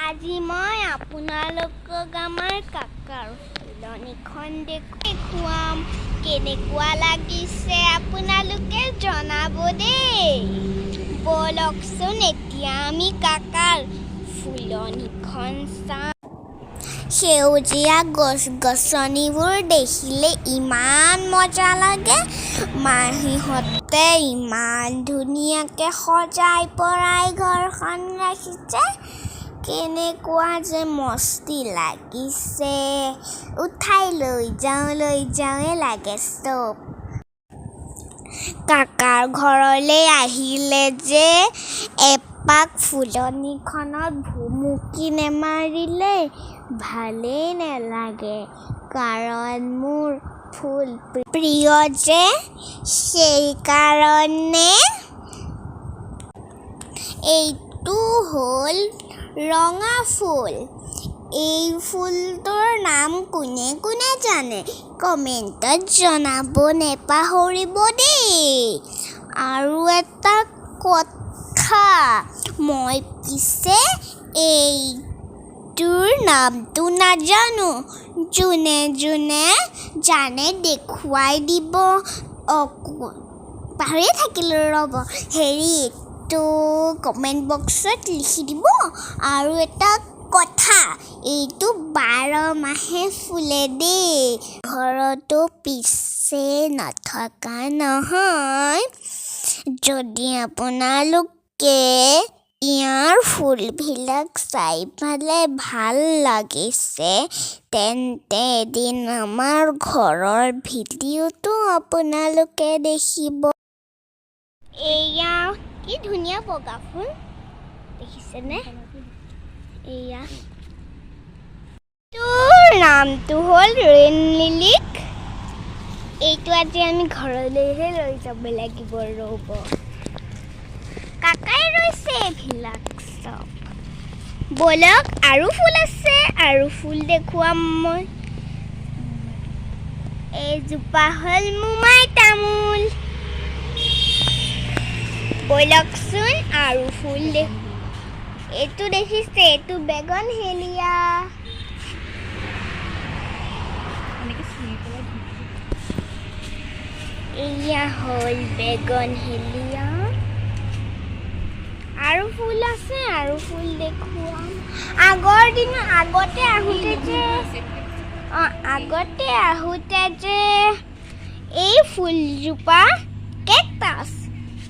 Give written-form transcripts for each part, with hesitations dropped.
আজি মই আপোনালোকক আমাৰ কাকাৰ ফুলনিখন দেখুৱাম কেনেকুৱা লাগিছে আপোনালোকে জনাব দেই বলকচোন এতিয়া আমি কাকাৰ ফুলনিখন চাম সেউজীয়া গছ-গছনিবোৰ দেখিলে ইমান মজা লাগে মাহীহঁতে ইমান ধুনীয়াকৈ সজাই পৰাই ঘৰখন ৰাখিছে কেনেকুৱা যে মস্তি লাগিছে উঠাই লৈ যাওঁৱে লাগে চব কাকাৰ ঘৰলৈ আহিলে যে এপাক ফুলনিখনত ভুমুকি নেমাৰিলে ভালেই নালাগে কাৰণ মোৰ ফুল প্ৰিয় যে সেইকাৰণে এইটো হ'ল ৰঙা ফুল এই ফুলটোৰ নাম কোনে জানে কমেণ্টত জনাব নেপাহৰিব দেই আৰু এটা কথা মই পিছে এইটোৰ নামটো নাজানো যোনে জানে দেখুৱাই দিব পাহৰি থাকিলোঁ ৰ'ব তো কমেণ্ট বক্সত লিখি দিব আৰু এটা কথা এইটো 12 মাহে ফুলে দেই ঘৰতো পিছে নথকা নহয় যদি আপোনালোকে ইয়াৰ ফুলবিলাক চাই পালে ভাল লাগিছে তেন্তে এদিন আমাৰ ঘৰৰ ভিডিঅ'টো আপোনালোকে দেখিব এয়া কি ধুনীয়া বগা ফুল দেখিছেনে এয়া তোৰ নামটো হ'ল ৰেইন লিলিক এইটো আজি আমি ঘৰলৈহে লৈ যাব লাগিব ৰ'ব কাকাই ৰৈছে এইবিলাক চব বলক আৰু ফুল আছে আৰু ফুল দেখুৱাম মই এইজোপা হ'ল মোমাই তামোল বলকচোন আৰু ফুল এইটো দেখিছে এইটো বেগন হেলিয়া এয়া হ'ল বেগন হেলিয়া আৰু ফুল আছে আৰু ফুল দেখুৱাম আগতে আহোঁতে যে এই ফুলজোপা কেকটাছ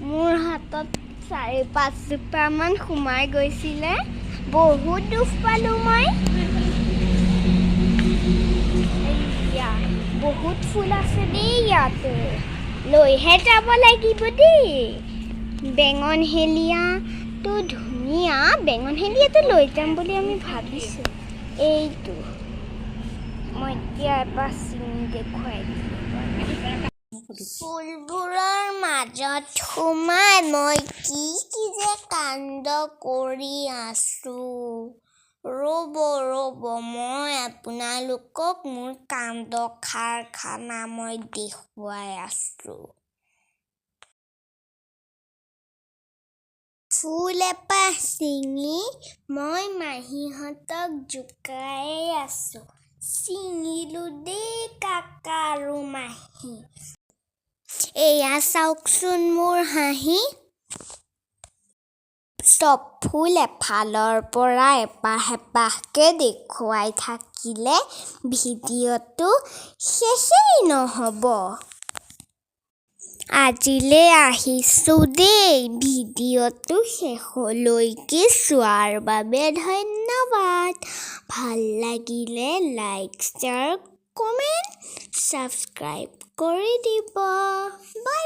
মোৰ হাতত 4-5 জোপামান সোমাই গৈছিলে বহুত দুখ পালোঁ মই বহুত ফুল আছে দেই ইয়াতে লৈহে যাব লাগিব দেই বেঙন হেলিয়াটো ধুনীয়া বেঙন হেলিয়াটো লৈ যাম বুলি আমি ভাবিছোঁ এইটো মই এতিয়া এবাৰ চিঙি দেখুৱাই দিম ফুলবোৰৰ মাজত সোমাই মই কি যে কাণ্ড কৰি আছোঁ ৰ'ব মই আপোনালোকক মোৰ কাণ্ড কাৰখানা মই দেখুৱাই আছোঁ ফুল এপাহ ছিঙি মই মাহীহঁতক জোকাই আছোঁ ছিঙিলোঁ দেই কাকা আৰু মাহী এয়া চাওকচোন মোৰ হাঁহি চব ফুল এফালৰ পৰা এপাহকৈ দেখুৱাই থাকিলে ভিডিঅ'টো শেষেই নহ'ব আজিলৈ আহিছোঁ দেই ভিডিঅ'টো শেষলৈকে চোৱাৰ বাবে ধন্যবাদ ভাল লাগিলে লাইক শ্বেয়াৰ কমেণ্ট ছাবস্ক্ৰাইব কৰি দিব বাই